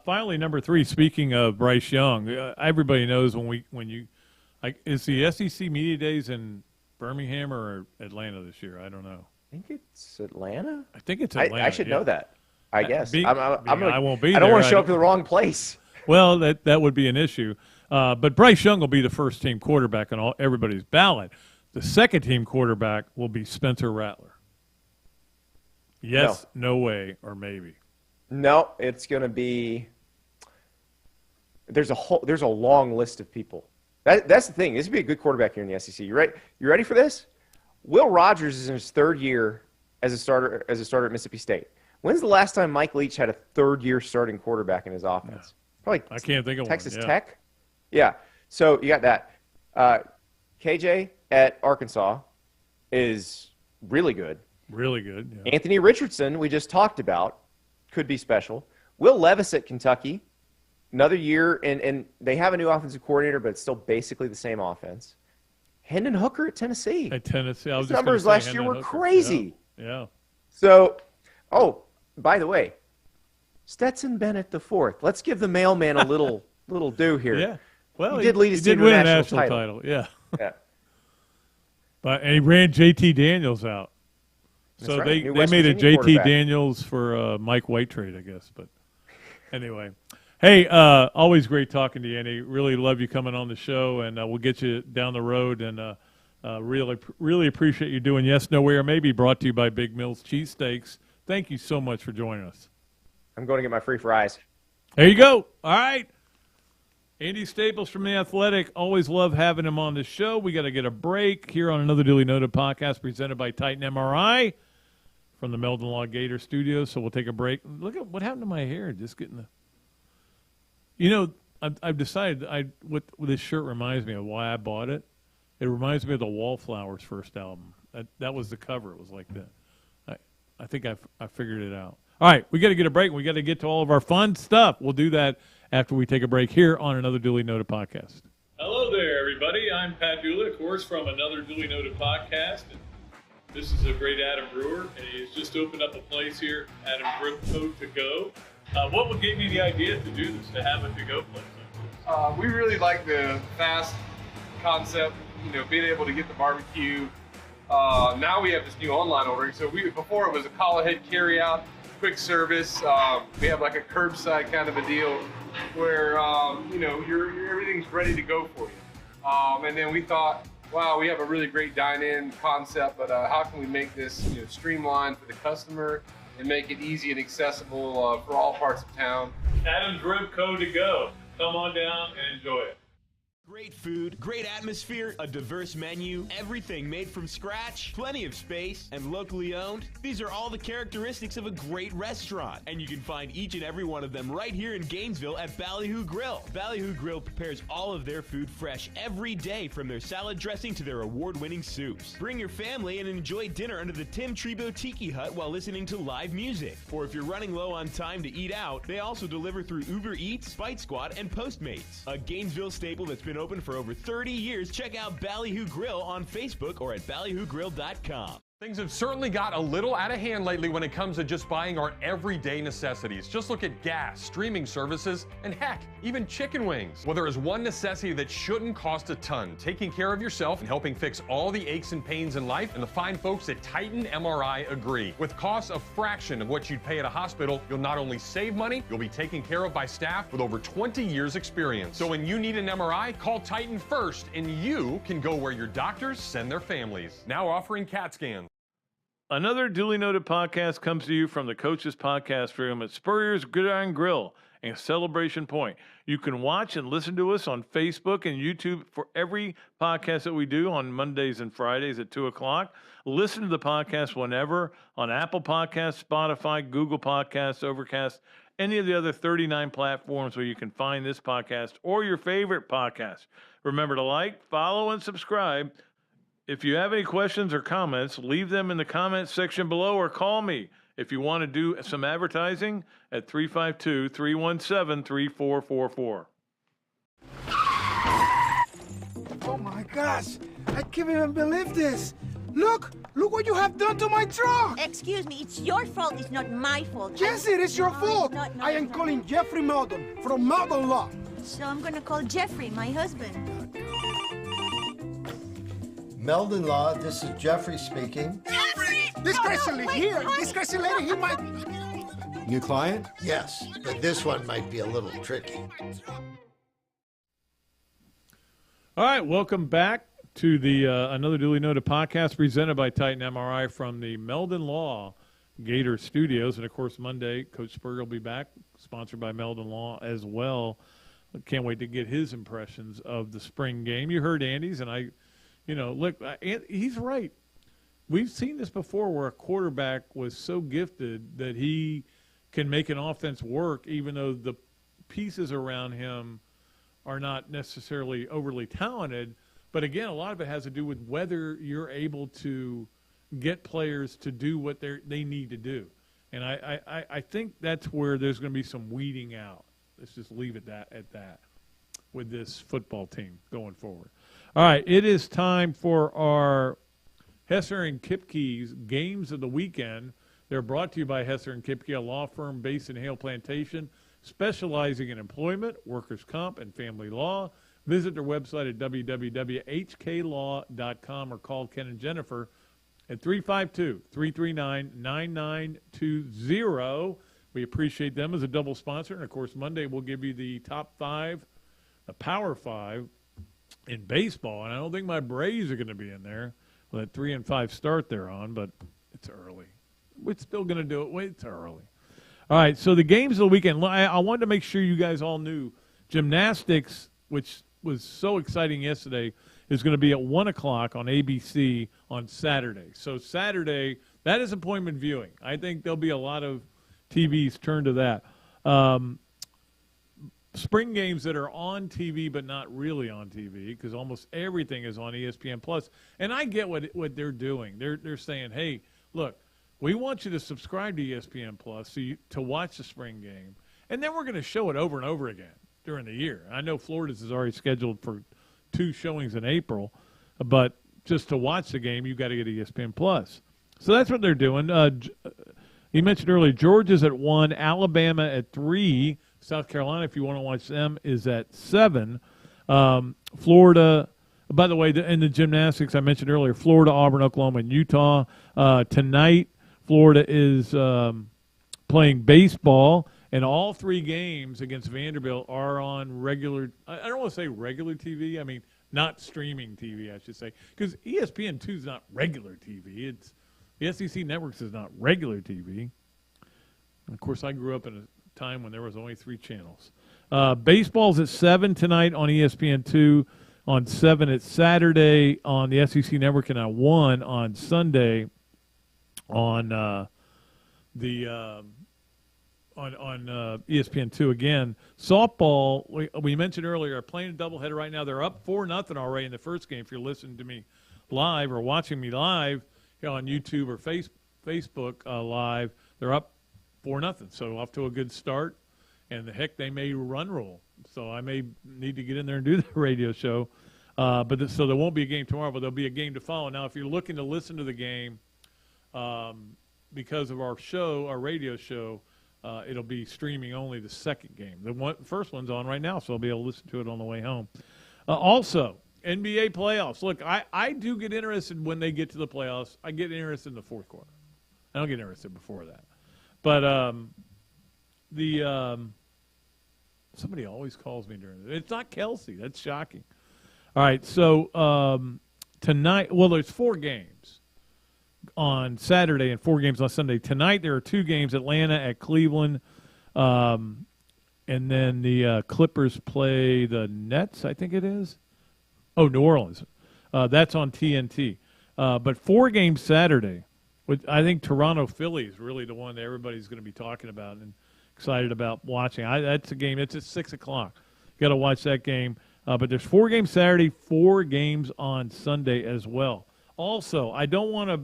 Finally, number three, speaking of Bryce Young, everybody knows is the SEC Media Days in Birmingham or Atlanta this year? I don't know. think it's Atlanta. I think it's Atlanta. I should know that. I guess. I won't be there. I don't want to show up to the wrong place. Well, that would be an issue. But Bryce Young will be the first-team quarterback on everybody's ballot. The second-team quarterback will be Spencer Rattler. Yes, no way, or maybe. No, it's going to be. There's a long list of people. That's the thing. This would be a good quarterback here in the SEC. You ready for this? Will Rogers is in his third year as a starter at Mississippi State. When's the last time Mike Leach had a third-year starting quarterback in his offense? Probably. I can't think of Texas one. Tech. Yeah. So you got that. KJ at Arkansas is really good. Really good. Yeah. Anthony Richardson, we just talked about, could be special. Will Levis at Kentucky, another year, and they have a new offensive coordinator, but it's still basically the same offense. Hendon Hooker at Tennessee. His numbers last year were crazy. Yeah. So, by the way, Stetson Bennett the fourth. Let's give the mailman a little due here. Yeah. Well, he did lead his team to win a national title. Yeah. Yeah. And he ran JT Daniels out. So right. they West made a Virginia JT Daniels for Mike White trade, I guess. But anyway, hey, always great talking to you, Andy. Really love you coming on the show, and we'll get you down the road. And really appreciate you doing Yes, No Way, or Maybe, brought to you by Big Mills Cheesesteaks. Thank you so much for joining us. I'm going to get my free fries. There you go. All right. Andy Staples from The Athletic. Always love having him on the show. We got to get a break here on Another Dooley Noted Podcast presented by Titan MRI from the Meldon Law Gator Studios. So we'll take a break. Look at what happened to my hair. Just getting the. You know, I've decided what this shirt reminds me of, why I bought it. It reminds me of the Wallflowers first album. That was the cover. It was like that. I think I figured it out. All right, we got to get a break. We got to get to all of our fun stuff. We'll do that after we take a break here on Another Dooley Noted Podcast. Hello there, everybody. I'm Pat Dooley, of course, from Another Dooley Noted Podcast. And this is a great Adam Brewer, and he's just opened up a place here, Adam Brewer To Go. What gave you the idea to do this, to have a to-go place like this? We really like the fast concept, being able to get the barbecue. Now we have this new online ordering. So before it was a call ahead carry out, quick service. We have like a curbside kind of a deal where everything's ready to go for you. And then we thought, wow, we have a really great dine-in concept, but how can we make this streamlined for the customer and make it easy and accessible for all parts of town? Adam's Rib Co. To Go. Come on down and enjoy it. Great food, great atmosphere, a diverse menu, everything made from scratch, plenty of space, and locally owned. These are all the characteristics of a great restaurant, and you can find each and every one of them right here in Gainesville at Ballyhoo Grill. Ballyhoo Grill prepares all of their food fresh every day, from their salad dressing to their award-winning soups. Bring your family and enjoy dinner under the Tim Trebo Tiki Hut while listening to live music. Or if you're running low on time to eat out, they also deliver through Uber Eats, Fight Squad, and Postmates. A Gainesville staple that's been open for over 30 years. Check out Ballyhoo Grill on Facebook or at ballyhoogrill.com. Things have certainly got a little out of hand lately when it comes to just buying our everyday necessities. Just look at gas, streaming services, and heck, even chicken wings. Well, there is one necessity that shouldn't cost a ton: taking care of yourself and helping fix all the aches and pains in life, and the fine folks at Titan MRI agree. With costs a fraction of what you'd pay at a hospital, you'll not only save money, you'll be taken care of by staff with over 20 years experience. So when you need an MRI, call Titan first, and you can go where your doctors send their families. Now offering CAT scans. Another Duly Noted Podcast comes to you from the Coach's Podcast Room at Spurrier's Gridiron Grill and Celebration Point. You can watch and listen to us on Facebook and YouTube for every podcast that we do on Mondays and Fridays at 2 o'clock. Listen to the podcast whenever on Apple Podcasts, Spotify, Google Podcasts, Overcast, any of the other 39 platforms where you can find this podcast or your favorite podcast. Remember to like, follow, and subscribe. If you have any questions or comments, leave them in the comments section below or call me if you want to do some advertising at 352-317-3444. Oh my gosh, I can't even believe this. Look what you have done to my truck. Excuse me, it's your fault, it's not my fault. Yes, it is your fault. I am calling Jeffrey Meldon from Meldon Law. So I'm gonna call Jeffrey, my husband. Meldon Law, this is Jeffrey speaking. Jeffrey! This crazy here, this crazy lady, he might... New client? Yes, but this one might be a little tricky. All right, welcome back to the Another Dooley Noted Podcast presented by Titan MRI from the Meldon Law Gator Studios. And, of course, Monday, Coach Spurrier will be back, sponsored by Meldon Law as well. Can't wait to get his impressions of the spring game. You heard Andy's, and look, he's right. We've seen this before where a quarterback was so gifted that he can make an offense work even though the pieces around him are not necessarily overly talented. But, again, a lot of it has to do with whether you're able to get players to do what they need to do. And I think that's where there's going to be some weeding out. Let's just leave it at that with this football team going forward. All right, it is time for our Hesser and Kipke's Games of the Weekend. They're brought to you by Hesser and Kipke, a law firm based in Hale Plantation, specializing in employment, workers' comp, and family law. Visit their website at www.hklaw.com or call Ken and Jennifer at 352-339-9920. We appreciate them as a double sponsor. And, of course, Monday we'll give you the top 5, the Power 5 in baseball. And I don't think my Braves are going to be in there with that 3-5 start they're on, but it's early. We're still going to do it. Wait, it's early. All right, so the games of the weekend. I wanted to make sure you guys all knew gymnastics, which was so exciting yesterday, is going to be at 1 o'clock on ABC on Saturday. So Saturday, that is appointment viewing. I think there'll be a lot of TVs turned to that. Spring games that are on TV but not really on TV because almost everything is on ESPN+. And I get what they're doing. They're saying, hey, look, we want you to subscribe to ESPN+ to watch the spring game, and then we're going to show it over and over again during the year. I know Florida's is already scheduled for 2 showings in April, but just to watch the game, you've got to get ESPN+. So that's what they're doing. You mentioned earlier, Georgia's at 1, Alabama at 3, South Carolina, if you want to watch them, is at 7. Florida, by the way, in the gymnastics I mentioned earlier, Florida, Auburn, Oklahoma, and Utah. Tonight, Florida is playing baseball, and all 3 games against Vanderbilt are on regular – I don't want to say regular TV. I mean, not streaming TV, I should say, because ESPN2 is not regular TV. It's the SEC Networks is not regular TV. And of course, I grew up in a time when there was only 3 channels. Baseball's at 7 tonight on ESPN2. On 7 it's Saturday on the SEC Network, and at 1 on Sunday on ESPN2 again. Softball, we mentioned earlier, are playing a doubleheader right now. They're up 4-0 already in the first game. If you're listening to me live or watching me live on YouTube or Facebook Live, they're up 4-0. So off to a good start. And heck, they may run roll. So I may need to get in there and do the radio show. So there won't be a game tomorrow, but there'll be a game to follow. Now, if you're looking to listen to the game because of our show, our radio show, it'll be streaming only the second game. The first one's on right now, so I'll be able to listen to it on the way home. Also, NBA playoffs. Look, I do get interested when they get to the playoffs. I get interested in the fourth quarter. I don't get interested before that. But somebody always calls me during it. It's not Kelsey. That's shocking. All right, so tonight, well, there's 4 games on Saturday and 4 games on Sunday. Tonight there are 2 games, Atlanta at Cleveland, and then the Clippers play the Nets, I think it is. Oh, New Orleans. That's on TNT. But 4 games Saturday. I think Toronto-Philly is really the one that everybody's going to be talking about and excited about watching. That's a game. It's at 6 o'clock. You got to watch that game. But there's 4 games Saturday, 4 games on Sunday as well. Also, I don't want to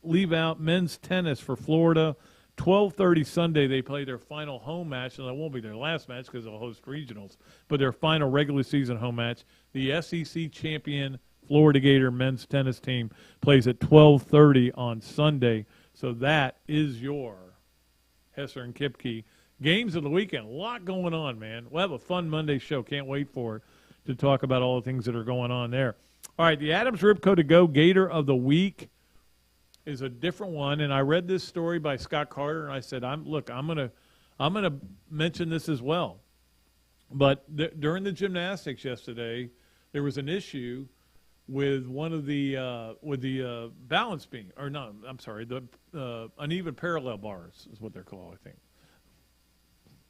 leave out men's tennis for Florida. 12:30 Sunday, they play their final home match, and it won't be their last match because they'll host regionals, but their final regular season home match. The SEC champion Florida Gator men's tennis team plays at 12:30 on Sunday. So that is your Hesser and Kipke games of the weekend. A lot going on, man. We'll have a fun Monday show. Can't wait for it to talk about all the things that are going on there. All right, the Adams Ribco to Go Gator of the Week. is a different one, and I read this story by Scott Carter, and I said, I'm gonna mention this as well. But during the gymnastics yesterday, there was an issue with one of the balance beam, or no, I'm sorry, the uneven parallel bars is what they're called, I think.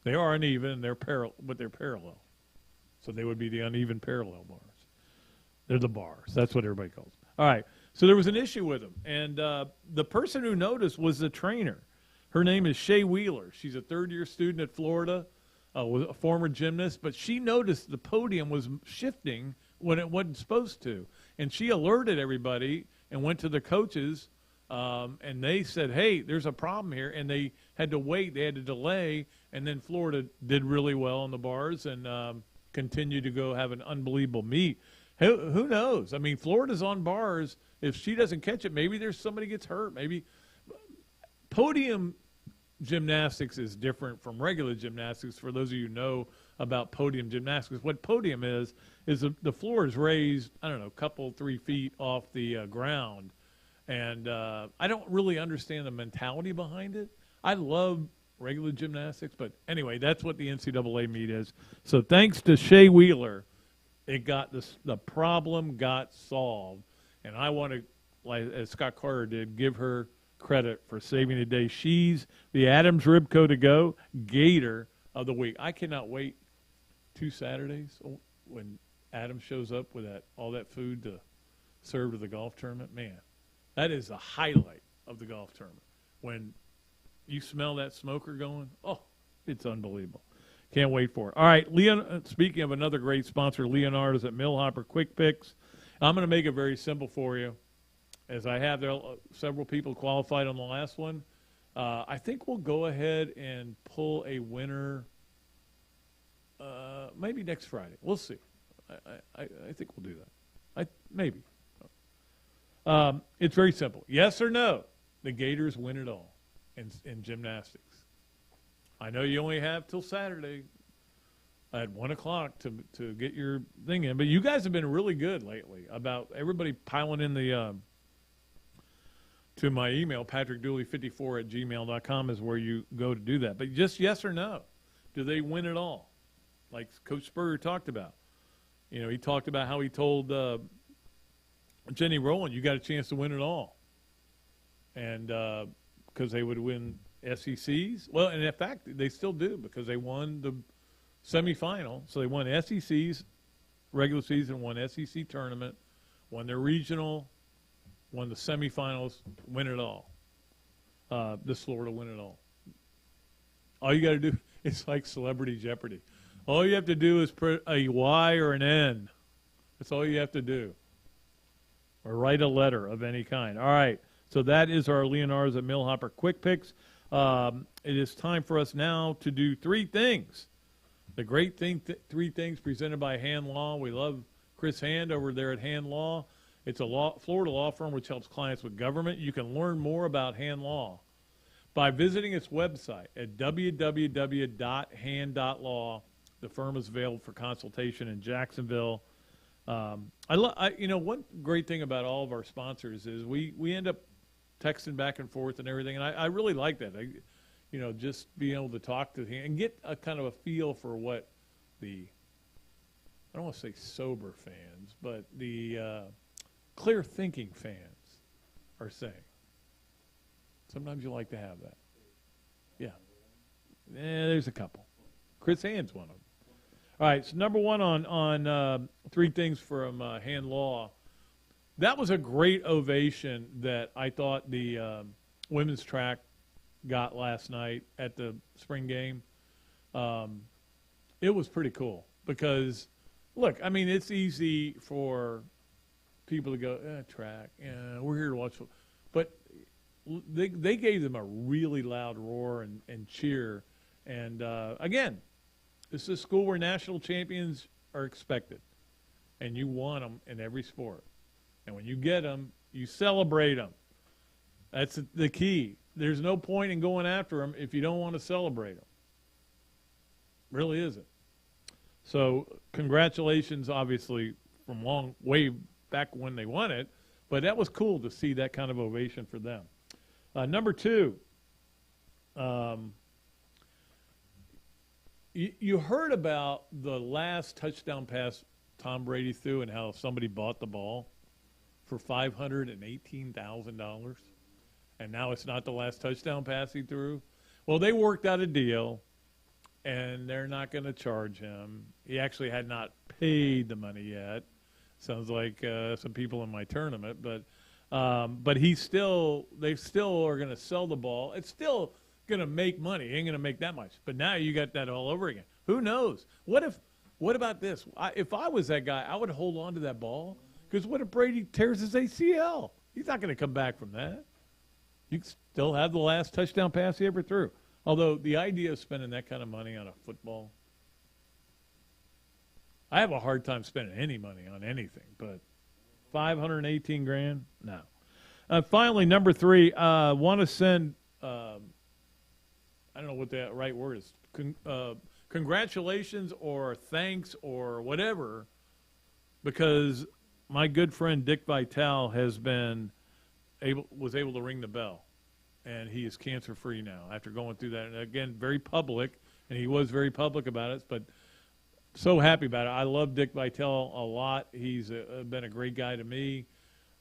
They are uneven, but they're parallel. So they would be the uneven parallel bars. They're the bars. That's what everybody calls them. All right. So there was an issue with them. And the person who noticed was the trainer. Her name is Shay Wheeler. She's a third-year student at Florida, was a former gymnast. But she noticed the podium was shifting when it wasn't supposed to. And she alerted everybody and went to the coaches, and they said, hey, there's a problem here. And they had to wait. They had to delay. And then Florida did really well on the bars and continued to go have an unbelievable meet. Who knows? I mean, Florida's on bars. If she doesn't catch it, maybe there's somebody gets hurt. Maybe podium gymnastics is different from regular gymnastics. For those of you who know about podium gymnastics, what podium is the floor is raised, I don't know, a couple, 3 feet off the ground. And I don't really understand the mentality behind it. I love regular gymnastics, but anyway, that's what the NCAA meet is. So thanks to Shay Wheeler, the problem got solved, and I want to, like as Scott Carter did, give her credit for saving the day. She's the Adams Ribco to go Gator of the week. I cannot wait 2 Saturdays when Adams shows up with all that food to serve to the golf tournament. Man, that is the highlight of the golf tournament. When you smell that smoker going, oh, it's unbelievable. Can't wait for it. All right, speaking of another great sponsor, Leonardo's at Millhopper Quick Picks. I'm going to make it very simple for you. As I have there, several people qualified on the last one. I think we'll go ahead and pull a winner maybe next Friday. We'll see. I think we'll do that. Maybe. It's very simple. Yes or no, the Gators win it all in gymnastics. I know you only have till Saturday at 1 o'clock to get your thing in, but you guys have been really good lately about everybody piling in the to my email, patrickdooley54@gmail.com is where you go to do that. But just yes or no, do they win it all? Like Coach Spurrier talked about. You know, he talked about how he told Jenny Rowland, you got a chance to win it all. And because they would win SECs. Well, and in fact, they still do because they won the semifinal. So they won SECs, regular season, won SEC tournament, won their regional, won the semifinals, win it all. This Florida win it all. All you got to do, it's like Celebrity Jeopardy. All you have to do is put a Y or an N. That's all you have to do. Or write a letter of any kind. All right. So that is our Leonardo's at Millhopper Quick Picks. It is time for us now to do 3 things. The great thing, 3 things presented by Hand Law. We love Chris Hand over there at Hand Law. It's a Florida law firm which helps clients with government. You can learn more about Hand Law by visiting its website at www.hand.law. The firm is available for consultation in Jacksonville. One great thing about all of our sponsors is we end up texting back and forth and everything, and I really like that. Just being able to talk to him and get a kind of a feel for what I don't want to say sober fans, but the clear-thinking fans are saying. Sometimes you like to have that. Yeah. There's a couple. Chris Hand's one of them. All right, so number one on 3 things from Hand Law. That was a great ovation that I thought the women's track got last night at the spring game. It was pretty cool because, look, I mean, it's easy for people to go, track, we're here to watch. But they gave them a really loud roar and cheer. And, again, this is a school where national champions are expected, and you want them in every sport. And when you get them, you celebrate them. That's the key. There's no point in going after them if you don't want to celebrate them. Really isn't. So congratulations, obviously, from way back when they won it, But that was cool to see that kind of ovation for them. Number 2, you heard about the last touchdown pass Tom Brady threw and how somebody bought the ball for $518,000, and now it's not the last touchdown pass he threw. Well, they worked out a deal, and they're not going to charge him. He actually had not paid the money yet. Sounds like some people in my tournament, but they still are going to sell the ball. It's still going to make money. It ain't going to make that much. But now you got that all over again. Who knows? What about this? If I was that guy, I would hold on to that ball, because what if Brady tears his ACL? He's not going to come back from that. You can still have the last touchdown pass he ever threw. Although the idea of spending that kind of money on a football, I have a hard time spending any money on anything, but $518,000, no. Finally, number 3, want to send, I don't know what the right word is, congratulations or thanks or whatever, because my good friend Dick Vitale was able to ring the bell, and he is cancer-free now after going through that. And again, very public, and he was very public about it, but so happy about it. I love Dick Vitale a lot. He's been a great guy to me,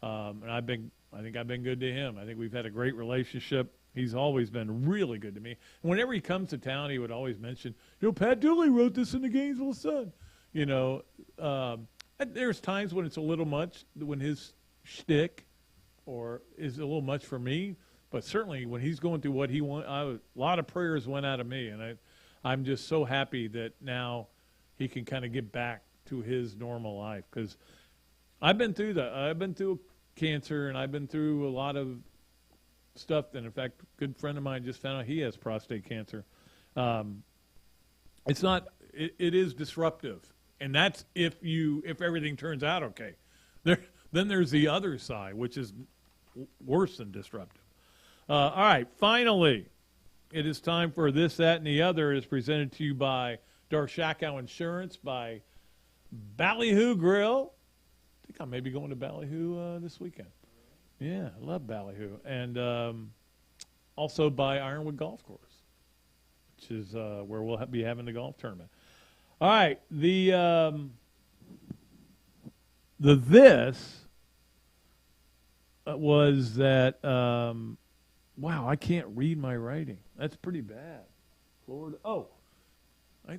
and I think I've been good to him. I think we've had a great relationship. He's always been really good to me. And whenever he comes to town, he would always mention, Pat Dooley wrote this in the Gainesville Sun. There's times when it's a little much, when his shtick is a little much for me. But certainly when he's going through what he wants, a lot of prayers went out of me. And I'm just so happy that now he can kind of get back to his normal life. Because I've been through that. I've been through cancer, and I've been through a lot of stuff. And in fact, a good friend of mine just found out he has prostate cancer. It is disruptive. And that's if everything turns out okay. Then there's the other side, which is worse than disruptive. All right, finally, it is time for This, That, and the Other. It is presented to you by Darshakow Insurance, by Ballyhoo Grill. I think I may be going to Ballyhoo this weekend. Yeah, I love Ballyhoo. And also by Ironwood Golf Course, which is where we'll be having the golf tournament. All right, the this was that, wow, I can't read my writing. That's pretty bad. Florida,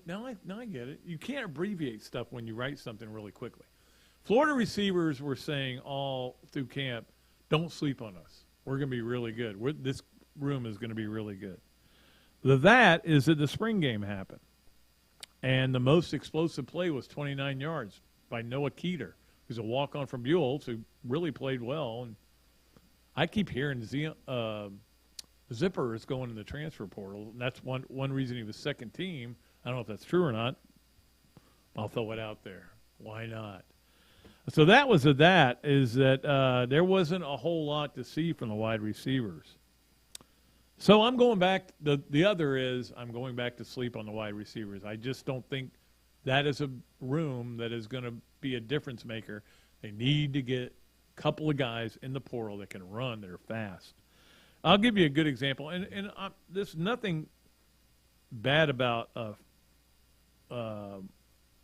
now I get it. You can't abbreviate stuff when you write something really quickly. Florida receivers were saying all through camp, don't sleep on us. We're going to be really good. This room is going to be really good. That is that the spring game happened. And the most explosive play was 29 yards by Noah Keeter, who's a walk-on from Buell's, who really played well. And I keep hearing Zipper is going in the transfer portal. And that's one reason he was second team. I don't know if that's true or not. I'll throw it out there. Why not? So that was that there wasn't a whole lot to see from the wide receivers. So I'm going back. The other is I'm going back to sleep on the wide receivers. I just don't think that is a room that is going to be a difference maker. They need to get a couple of guys in the portal that can run, that are fast. I'll give you a good example. And there's nothing bad about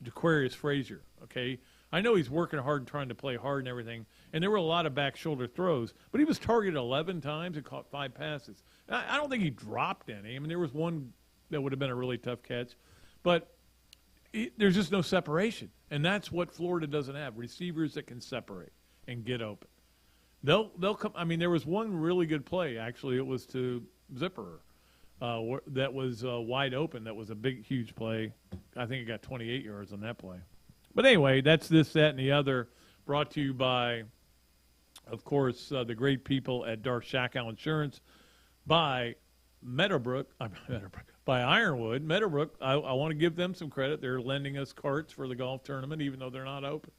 Jaquarius Frazier, okay? I know he's working hard and trying to play hard and everything, and there were a lot of back shoulder throws, but he was targeted 11 times and caught 5 passes. I don't think he dropped any. I mean, there was one that would have been a really tough catch, but there's just no separation, and that's what Florida doesn't have, receivers that can separate and get open. They'll come. I mean, there was one really good play, actually. It was to Zipper that was wide open. That was a big, huge play. I think it got 28 yards on that play. But anyway, that's This, That, and the Other, brought to you by, of course, the great people at Darshakow Insurance, by by Ironwood. Meadowbrook, I want to give them some credit. They're lending us carts for the golf tournament, even though they're not open.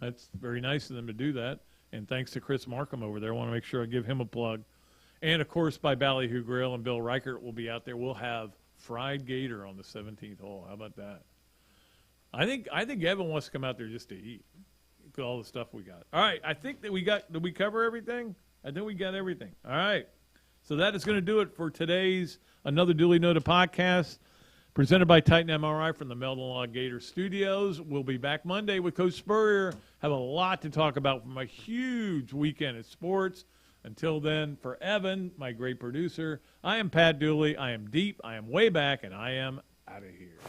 That's very nice of them to do that. And thanks to Chris Markham over there. I want to make sure I give him a plug. And, of course, by Ballyhoo Grill, and Bill Reichert will be out there. We'll have fried gator on the 17th hole. How about that? I think Evan wants to come out there just to eat. Look at all the stuff we got. All right, I think that did we cover everything? I think we got everything. All right. So that is going to do it for today's Another Dooley Noted Podcast, presented by Titan MRI from the Meldon Law Gator Studios. We'll be back Monday with Coach Spurrier. Have a lot to talk about from a huge weekend of sports. Until then, for Evan, my great producer, I am Pat Dooley. I am deep, I am way back, and I am out of here.